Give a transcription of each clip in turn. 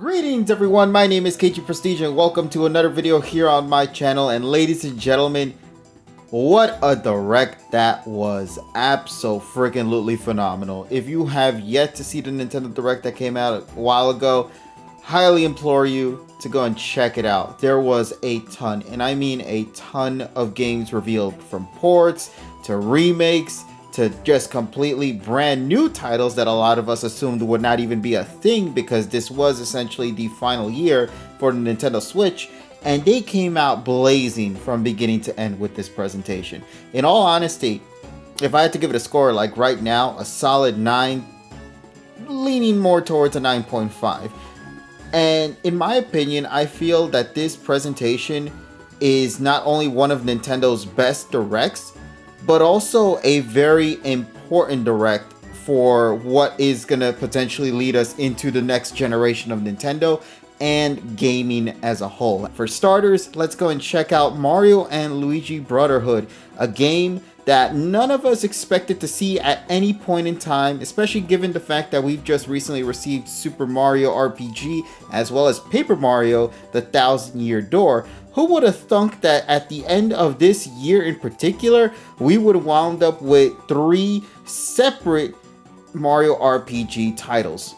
Greetings everyone, my name is KG Prestige and welcome to another video here on my channel. And ladies and gentlemen, what a direct that was. Abso-freaking-lutely phenomenal. If you have yet to see the Nintendo Direct that came out a while ago, highly implore you to go and check it out. There was a ton, and I mean a ton of games revealed, from ports to remakes to just completely brand new titles that a lot of us assumed would not even be a thing because this was essentially the final year for the Nintendo Switch, and they came out blazing from beginning to end with this presentation. In all honesty, if I had to give it a score, like right now, a solid 9, leaning more towards a 9.5. And in my opinion, I feel that this presentation is not only one of Nintendo's best directs, but also a very important direct for what is going to potentially lead us into the next generation of Nintendo and gaming as a whole. For starters, let's go and check out Mario and Luigi Brotherhood, a game that none of us expected to see at any point in time, especially given the fact that we've just recently received Super Mario RPG as well as Paper Mario: The Thousand Year Door. Who would have thunk that at the end of this year in particular, we would have wound up with 3 separate Mario RPG titles?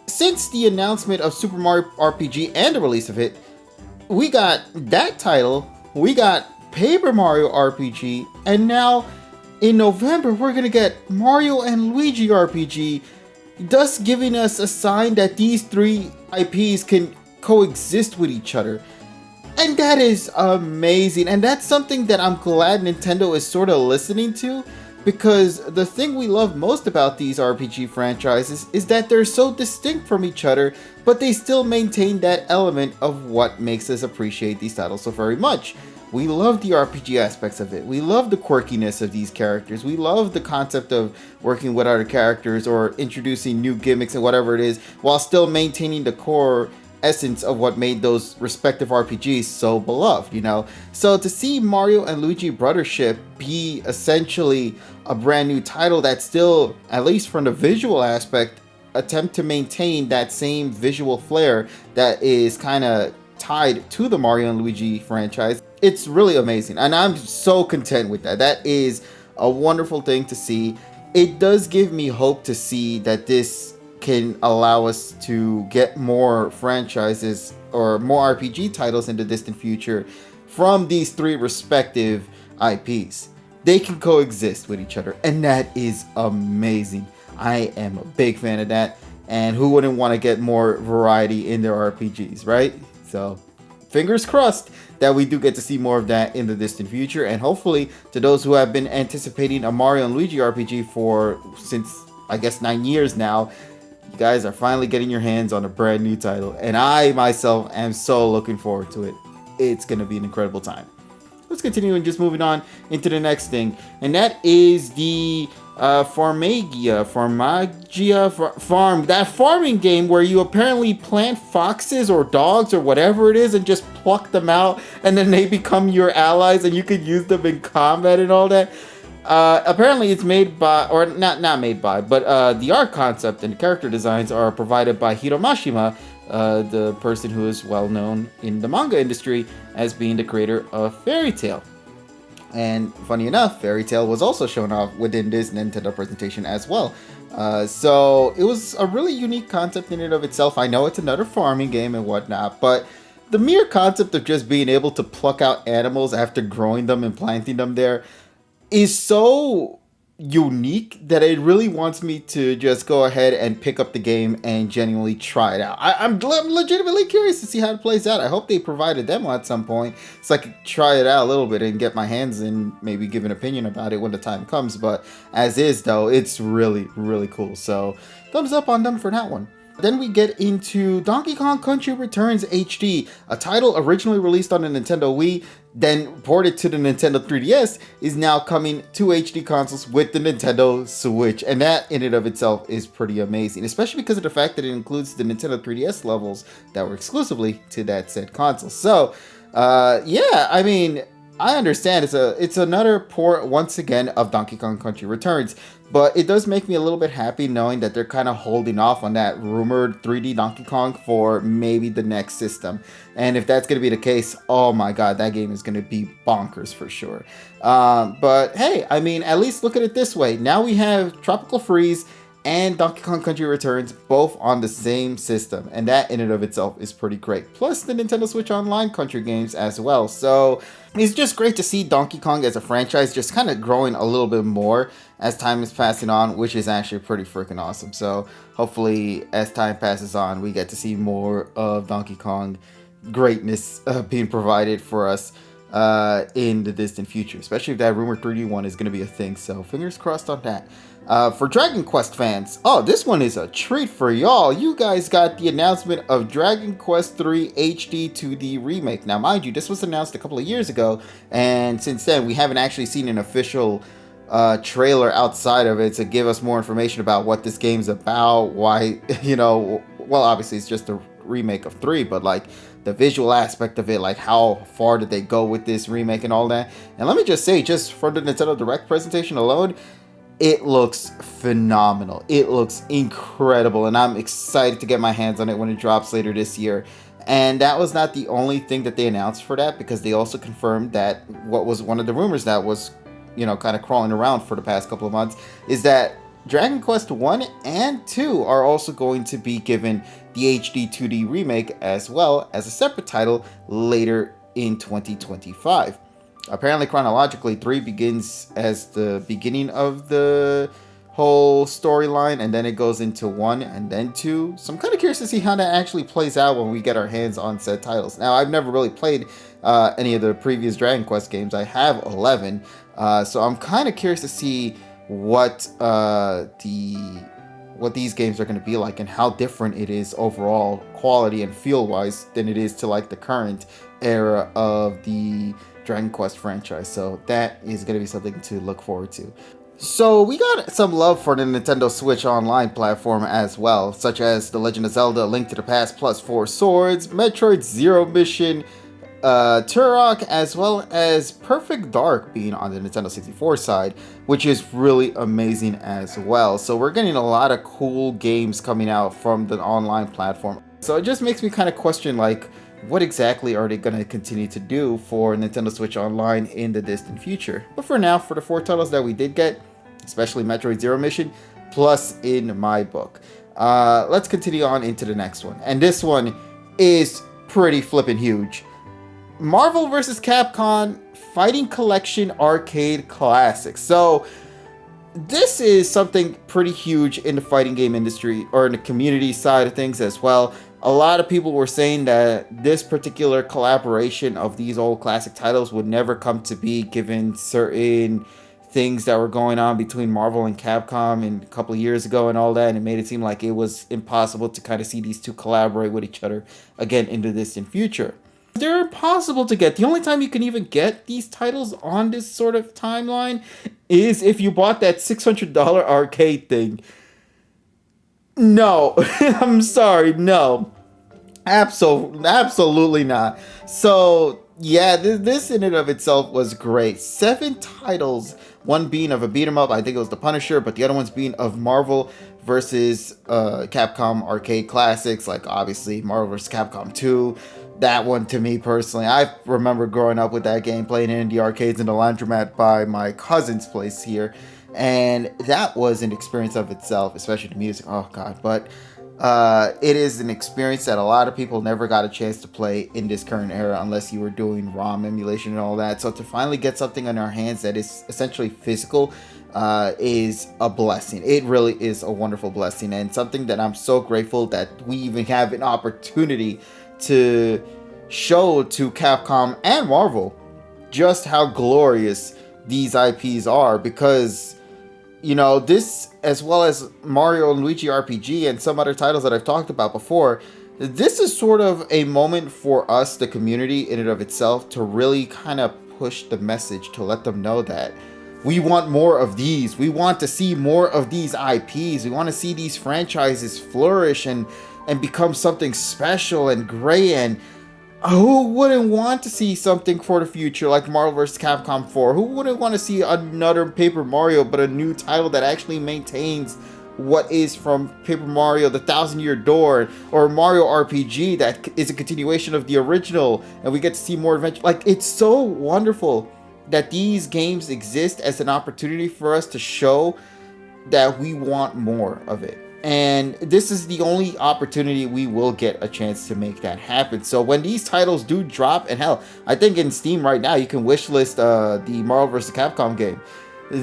Since the announcement of Super Mario RPG and the release of it, we got that title, we got Paper Mario RPG, and now in November we're gonna get Mario and Luigi RPG, thus giving us a sign that these 3 IPs can coexist with each other. And that is amazing, and that's something that I'm glad Nintendo is sort of listening to, because the thing we love most about these RPG franchises is that they're so distinct from each other, but they still maintain that element of what makes us appreciate these titles so very much. We love the RPG aspects of it, we love the quirkiness of these characters, we love the concept of working with other characters or introducing new gimmicks and whatever it is, while still maintaining the core essence of what made those respective RPGs so beloved, you know? So to see Mario and Luigi Brothership be essentially a brand new title that still, at least from the visual aspect, attempt to maintain that same visual flair that is kind of tied to the Mario and Luigi franchise, it's really amazing, and I'm so content with that. That is a wonderful thing to see. It does give me hope to see that this can allow us to get more franchises or more RPG titles in the distant future from these 3 respective IPs. They can coexist with each other, and that is amazing. I am a big fan of that, and who wouldn't want to get more variety in their RPGs, right? So fingers crossed that we do get to see more of that in the distant future, and hopefully to those who have been anticipating a Mario and Luigi RPG for since I guess 9 years now, you guys are finally getting your hands on a brand new title, and I myself am so looking forward to it. It's going to be an incredible time. Let's continue and just moving on into the next thing, and that is the Farmagia farm, that farming game where you apparently plant foxes or dogs or whatever it is and just pluck them out, and then they become your allies and you can use them in combat and all that. Apparently it's made by, or not made by, but the art concept and character designs are provided by Hiro Mashima, the person who is well known in the manga industry as being the creator of Fairy Tail. And funny enough, Fairy Tail was also shown off within this Nintendo presentation as well. So it was a really unique concept in and of itself. I know it's another farming game and whatnot, but the mere concept of just being able to pluck out animals after growing them and planting them there is so unique that it really wants me to just go ahead and pick up the game and genuinely try it out. I'm legitimately curious to see how it plays out. I hope they provide a demo at some point so I could try it out a little bit and get my hands in, maybe give an opinion about it when the time comes. But as is though, it's really, really cool. So thumbs up on them for that one. Then we get into Donkey Kong Country Returns HD, a title originally released on the Nintendo Wii, then ported to the Nintendo 3DS, is now coming to HD consoles with the Nintendo Switch, and that in and of itself is pretty amazing, especially because of the fact that it includes the Nintendo 3DS levels that were exclusively to that said console. So, yeah, I mean, I understand it's another port once again of Donkey Kong Country Returns, but it does make me a little bit happy knowing that they're kind of holding off on that rumored 3D Donkey Kong for maybe the next system. And if that's going to be the case, oh my god, that game is going to be bonkers for sure. But hey, I mean, at least look at it this way. Now we have Tropical Freeze and Donkey Kong Country Returns both on the same system, and that in and of itself is pretty great. Plus the Nintendo Switch Online country games as well. So it's just great to see Donkey Kong as a franchise just kind of growing a little bit more as time is passing on, which is actually pretty freaking awesome. So hopefully as time passes on, we get to see more of Donkey Kong greatness being provided for us in the distant future, especially if that rumored 3D one is going to be a thing. So fingers crossed on that. For Dragon Quest fans, oh, this one is a treat for y'all. You guys got the announcement of Dragon Quest 3 HD 2D Remake. Now, mind you, this was announced a couple of years ago, and since then, we haven't actually seen an official trailer outside of it to give us more information about what this game's about, why, well, obviously, it's just a remake of 3, but, like, the visual aspect of it, like, how far did they go with this remake and all that. And let me just say, just for the Nintendo Direct presentation alone, it looks phenomenal. It looks incredible, and I'm excited to get my hands on it when it drops later this year. And that was not the only thing that they announced for that, because they also confirmed that what was one of the rumors that was, kind of crawling around for the past couple of months, is that Dragon Quest 1 and 2 are also going to be given the HD 2D remake as well as a separate title later in 2025. Apparently, chronologically, 3 begins as the beginning of the whole storyline, and then it goes into 1 and then 2. So I'm kind of curious to see how that actually plays out when we get our hands on said titles. Now, I've never really played any of the previous Dragon Quest games. I have 11, so I'm kind of curious to see what these games are going to be like and how different it is overall, quality and feel-wise, than it is to like the current era of the Dragon Quest franchise. So that is going to be something to look forward to. So we got some love for the Nintendo Switch Online platform as well, such as The Legend of Zelda: A Link to the Past plus 4 Swords, Metroid Zero Mission, Turok, as well as Perfect Dark being on the Nintendo 64 side, which is really amazing as well. So we're getting a lot of cool games coming out from the online platform. So it just makes me kind of question, like, what exactly are they going to continue to do for Nintendo Switch Online in the distant future? But for now, for the 4 titles that we did get, especially Metroid Zero Mission, plus in my book. Let's continue on into the next one. And this one is pretty flippin' huge. Marvel vs. Capcom Fighting Collection Arcade Classics. So this is something pretty huge in the fighting game industry, or in the community side of things as well. A lot of people were saying that this particular collaboration of these old classic titles would never come to be, given certain things that were going on between Marvel and Capcom a couple of years ago and all that, and it made it seem like it was impossible to kind of see these two collaborate with each other again in the distant future. They're impossible to get. The only time you can even get these titles on this sort of timeline is if you bought that $600 arcade thing. No, I'm sorry, no. Absolutely not. So, yeah, this in and of itself was great. 7 titles, one being of a beat 'em up, I think it was The Punisher, but the other ones being of Marvel versus Capcom Arcade Classics, like obviously Marvel vs. Capcom 2. That one, to me personally, I remember growing up with that game, playing it in the arcades in the laundromat by my cousin's place here. And that was an experience of itself, especially the music. Oh, God. But it is an experience that a lot of people never got a chance to play in this current era unless you were doing ROM emulation and all that. So to finally get something in our hands that is essentially physical is a blessing. It really is a wonderful blessing, and something that I'm so grateful that we even have an opportunity to show to Capcom and Marvel just how glorious these IPs are, because this, as well as Mario and Luigi RPG and some other titles that I've talked about before, this is sort of a moment for us, the community in and of itself, to really kind of push the message to let them know that we want more of these. We want to see more of these IPs. We want to see these franchises flourish and become something special and great. And Who wouldn't want to see something for the future like Marvel vs. Capcom 4? Who wouldn't want to see another Paper Mario, but a new title that actually maintains what is from Paper Mario the Thousand Year Door, or Mario RPG that is a continuation of the original, and we get to see more adventure? Like, it's so wonderful that these games exist as an opportunity for us to show that we want more of it. And this is the only opportunity we will get a chance to make that happen. So when these titles do drop, and hell, I think in Steam right now you can wishlist the Marvel vs. Capcom game.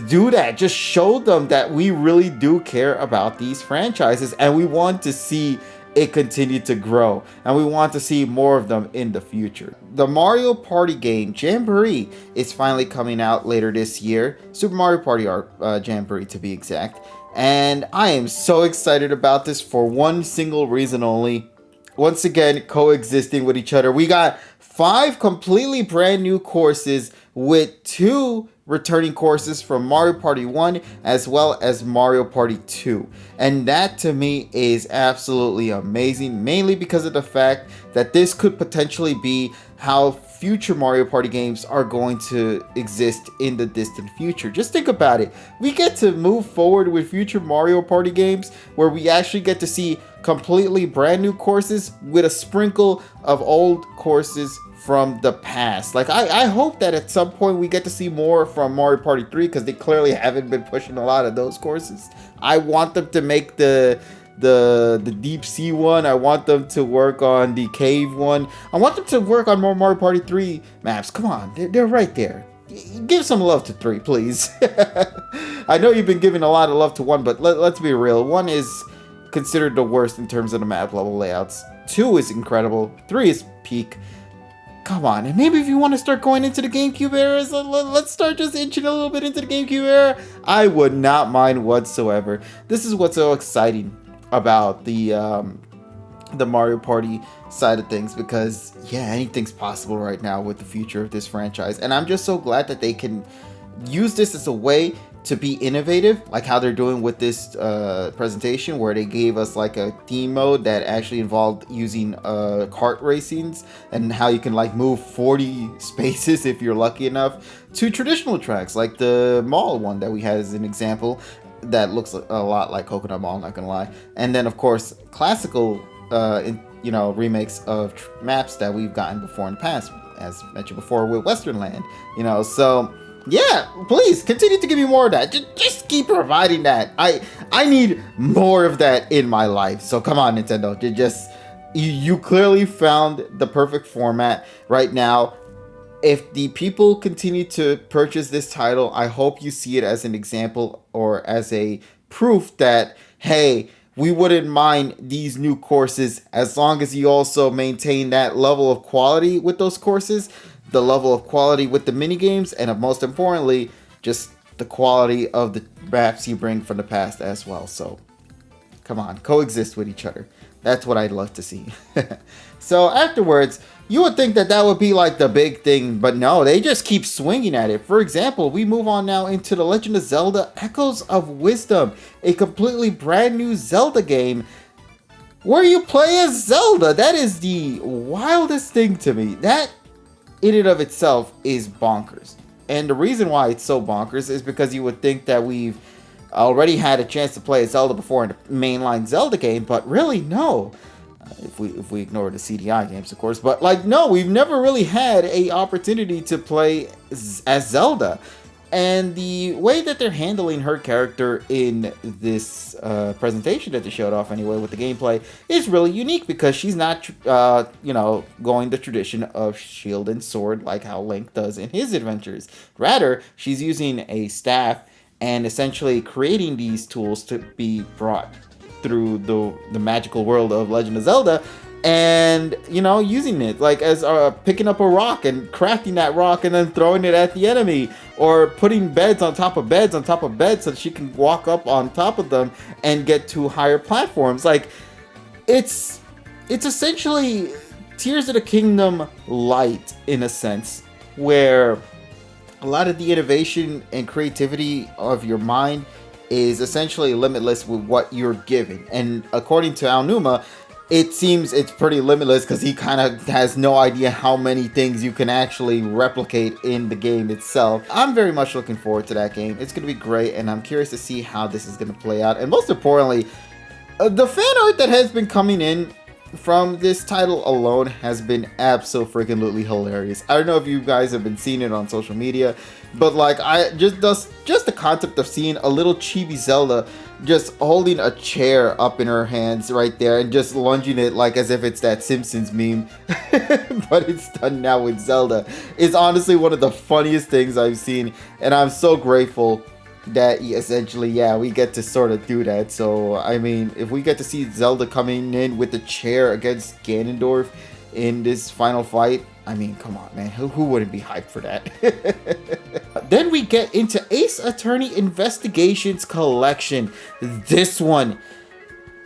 Do that. Just show them that we really do care about these franchises, and we want to see it continue to grow, and we want to see more of them in the future. The Mario Party game Jamboree is finally coming out later this year. Super Mario Party Jamboree to be exact. And I am so excited about this for one single reason only. Once again, coexisting with each other. We got 5 completely brand new courses with 2 returning courses from Mario Party 1 as well as Mario Party 2. And that to me is absolutely amazing, mainly because of the fact that this could potentially be how future Mario Party games are going to exist in the distant future. Just think about it. We get to move forward with future Mario Party games where we actually get to see completely brand new courses with a sprinkle of old courses from the past. Like, I hope that at some point we get to see more from Mario Party 3, because they clearly haven't been pushing a lot of those courses. I want them to make the deep sea one. I want them to work on the cave one. I want them to work on more Mario Party 3 maps. Come on, they're right there. Give some love to 3, please. I know you've been giving a lot of love to 1, but let's be real. 1 is considered the worst in terms of the map level layouts. 2 is incredible. 3 is peak. Come on, and maybe if you want to start going into the GameCube era, let's start just inching a little bit into the GameCube era. I would not mind whatsoever. This is what's so exciting about the Mario Party side of things, because yeah, anything's possible right now with the future of this franchise, and I'm just so glad that they can use this as a way to be innovative, like how they're doing with this presentation, where they gave us like a theme mode that actually involved using kart racings, and how you can like move 40 spaces if you're lucky enough, to traditional tracks like the mall one that we had as an example that looks a lot like Coconut Mall, not gonna lie. And then of course classical remakes of maps that we've gotten before in the past, as mentioned before with Western Land, so yeah, please continue to give me more of that. Just keep providing that. I need more of that in my life. So come on, Nintendo. You clearly found the perfect format right now. If the people continue to purchase this title, I hope you see it as an example or as a proof that, hey, we wouldn't mind these new courses as long as you also maintain that level of quality with those courses, the level of quality with the mini games, and most importantly, just the quality of the maps you bring from the past as well. So come on, coexist with each other. That's what I'd love to see. So afterwards, you would think that would be like the big thing, but no, they just keep swinging at it. For example, we move on now into The Legend of Zelda Echoes of Wisdom, a completely brand new Zelda game where you play as Zelda. That is the wildest thing to me. That in and of itself is bonkers. And the reason why it's so bonkers is because you would think that we've already had a chance to play as Zelda before in the mainline Zelda game, but really no. If we ignore the CDI games, of course, but like no, we've never really had a opportunity to play as Zelda. And the way that they're handling her character in this presentation that they showed off anyway with the gameplay is really unique, because she's not, going the tradition of shield and sword like how Link does in his adventures. Rather, she's using a staff and essentially creating these tools to be brought through the magical world of Legend of Zelda, and using it like as picking up a rock and crafting that rock and then throwing it at the enemy, or putting beds on top of beds on top of beds so that she can walk up on top of them and get to higher platforms. Like it's essentially Tears of the Kingdom light, in a sense, where a lot of the innovation and creativity of your mind is essentially limitless with what you're given. And according to Aonuma, it seems it's pretty limitless because he kind of has no idea how many things you can actually replicate in the game itself. I'm very much looking forward to that game. It's going to be great, and I'm curious to see how this is going to play out. And most importantly, the fan art that has been coming in from this title alone has been absolutely hilarious. I don't know if you guys have been seeing it on social media, but like I just the concept of seeing a little chibi Zelda just holding a chair up in her hands right there and just lunging it like as if it's that Simpsons meme, but it's done now with Zelda, is honestly one of the funniest things I've seen, and I'm so grateful that essentially, yeah, we get to sort of do that. So I mean, if we get to see Zelda coming in with the chair against Ganondorf in this final fight, I mean, come on, man, who wouldn't be hyped for that? Then we get into Ace Attorney Investigations Collection. This one,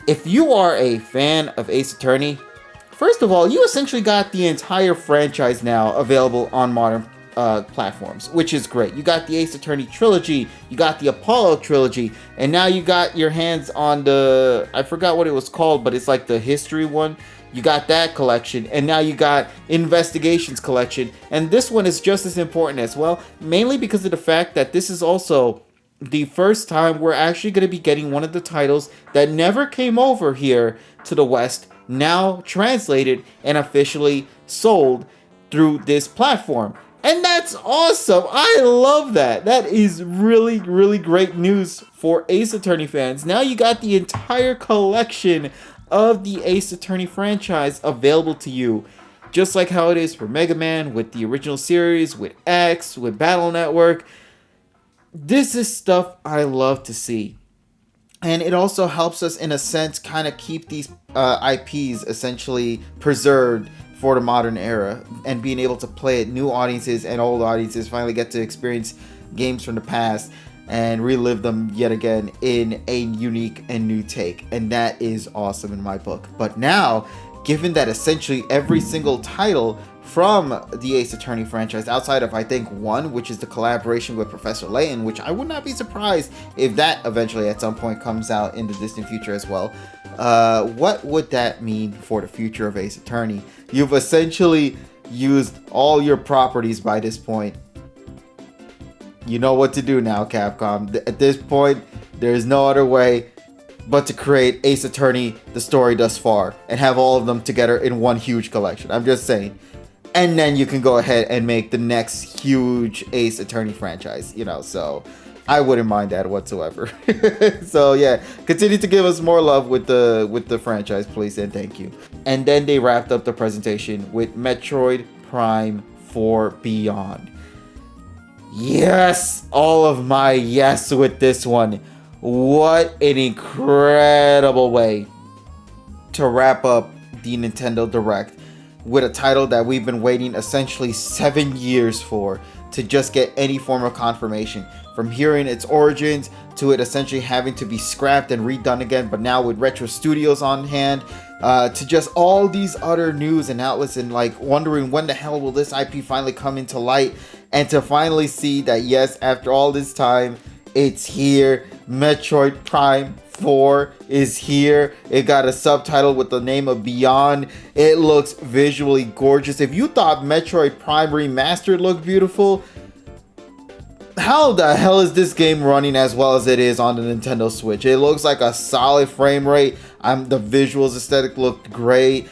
if you are a fan of Ace Attorney, first of all, you essentially got the entire franchise now available on modern platforms, which is great. You got the Ace Attorney trilogy, you got the Apollo trilogy, and now you got your hands on the, I forgot what it was called, but it's like the history one. You got that collection, and now you got Investigations collection, and this one is just as important as well, mainly because of the fact that this is also the first time we're actually going to be getting one of the titles that never came over here to the West, now translated and officially sold through this platform. And that's awesome. I love that. That is really, really great news for Ace Attorney fans. Now you got the entire collection of the Ace Attorney franchise available to you. Just like how it is for Mega Man, with the original series, with X, with Battle Network. This is stuff I love to see. And it also helps us, in a sense, kind of keep these IPs essentially preserved for the modern era, and being able to play it, new audiences and old audiences finally get to experience games from the past and relive them yet again in a unique and new take, and that is awesome in my book. But now, given that essentially every single title from the Ace Attorney franchise, outside of I think one, which is the collaboration with Professor Layton, which I would not be surprised if that eventually at some point comes out in the distant future as well, what would that mean for the future of Ace Attorney? You've essentially used all your properties by this point. You know what to do now, Capcom. At this point, there is no other way but to create Ace Attorney, the story thus far, and have all of them together in one huge collection. I'm just saying. And then you can go ahead and make the next huge Ace Attorney franchise, you know, so I wouldn't mind that whatsoever. So yeah, continue to give us more love with the franchise, please, and thank you. And then they wrapped up the presentation with Metroid Prime 4 Beyond. Yes, all of my yes with this one. What an incredible way to wrap up the Nintendo Direct with a title that we've been waiting essentially 7 years for, to just get any form of confirmation. From hearing its origins to it essentially having to be scrapped and redone again, but now with Retro Studios on hand, to just all these other news and outlets, and like wondering when the hell will this IP finally come into light, and to finally see that yes, after all this time, it's here. Metroid Prime 4 is here. It got a subtitle with the name of Beyond. It looks visually gorgeous. If you thought Metroid Prime Remastered looked beautiful, how the hell is this game running as well as it is on the Nintendo Switch? It looks like a solid frame rate. The visuals aesthetic looked great.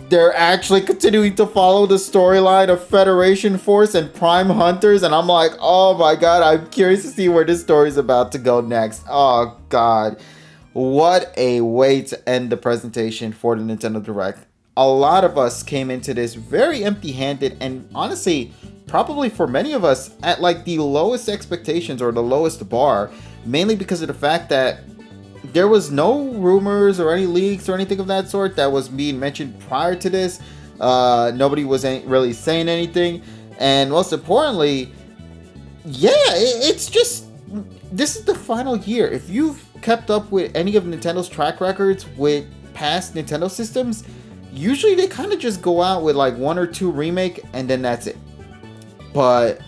They're actually continuing to follow the storyline of Federation Force and Prime Hunters, and I'm like, oh my god, I'm curious to see where this story's about to go next. Oh god, what a way to end the presentation for the Nintendo Direct. A lot of us came into this very empty-handed, and honestly, probably for many of us, at like the lowest expectations or the lowest bar, mainly because of the fact that there was no rumors or any leaks or anything of that sort that was being mentioned prior to this. Nobody was really saying anything, and most importantly, yeah, it's just, this is the final year. If you've kept up with any of Nintendo's track records with past Nintendo systems, usually they kind of just go out with like one or two remake and then that's it. But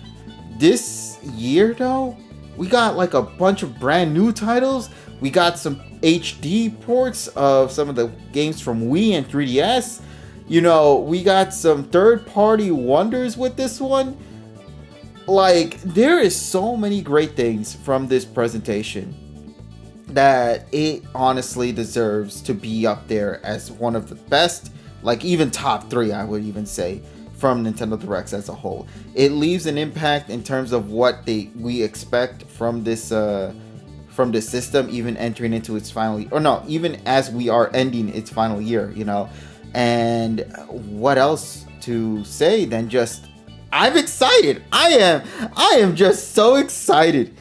this year though, we got like a bunch of brand new titles. We got some HD ports of some of the games from Wii and 3DS. You know, we got some third-party wonders with this one. Like, there is so many great things from this presentation that it honestly deserves to be up there as one of the best, like even top 3, I would even say, from Nintendo Directs as a whole. It leaves an impact in terms of what we expect from this system, even entering into its final, or no, even as we are ending its final year, you know. And what else to say than just, I'm excited. I am just so excited.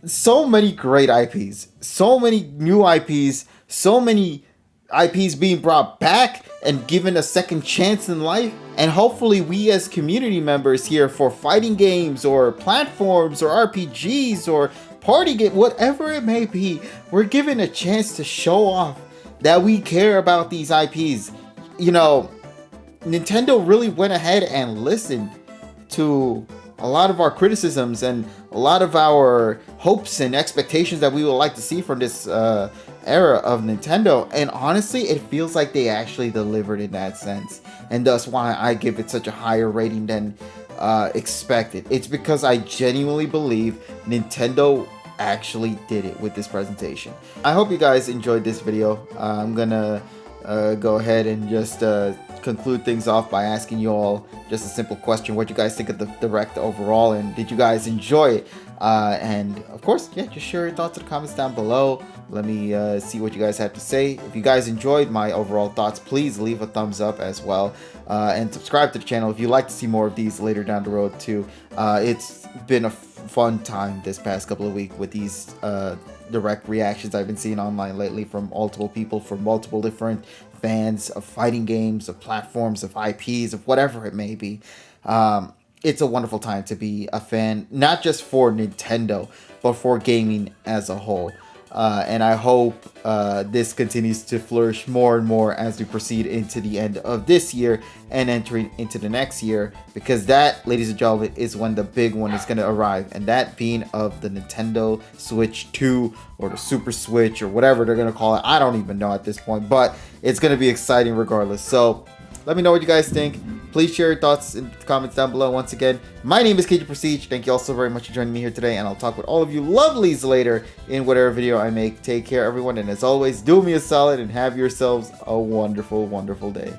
So many great IPs, so many new IPs, so many IPs being brought back and given a second chance in life. And hopefully we as community members here for fighting games or platforms or RPGs or party game, whatever it may be, we're given a chance to show off that we care about these IPs. You know, Nintendo really went ahead and listened to a lot of our criticisms and a lot of our hopes and expectations that we would like to see from this era of Nintendo. And honestly, it feels like they actually delivered in that sense. And thus why I give it such a higher rating than expected. It's because I genuinely believe Nintendo actually did it with this presentation. I hope you guys enjoyed this video. I'm gonna go ahead and just conclude things off by asking you all just a simple question: what you guys think of the Direct overall, and did you guys enjoy it? And of course, yeah, just share your thoughts in the comments down below. Let me see what you guys have to say. If you guys enjoyed my overall thoughts, please leave a thumbs up as well, and subscribe to the channel if you'd like to see more of these later down the road too. It's been a fun time this past couple of weeks with these Direct reactions I've been seeing online lately from multiple people, from multiple different fans of fighting games, of platforms, of IPs, of whatever it may be. It's a wonderful time to be a fan, not just for Nintendo, but for gaming as a whole. And I hope this continues to flourish more and more as we proceed into the end of this year and entering into the next year, because that, ladies and gentlemen, is when the big one is going to arrive, and that being of the Nintendo Switch 2 or the Super Switch or whatever they're going to call it. I don't even know at this point, but it's going to be exciting regardless. So let me know what you guys think. Please share your thoughts in the comments down below. Once again, my name is KG Prestige. Thank you all so very much for joining me here today, and I'll talk with all of you lovelies later in whatever video I make. Take care, everyone, and as always, do me a solid and have yourselves a wonderful, wonderful day.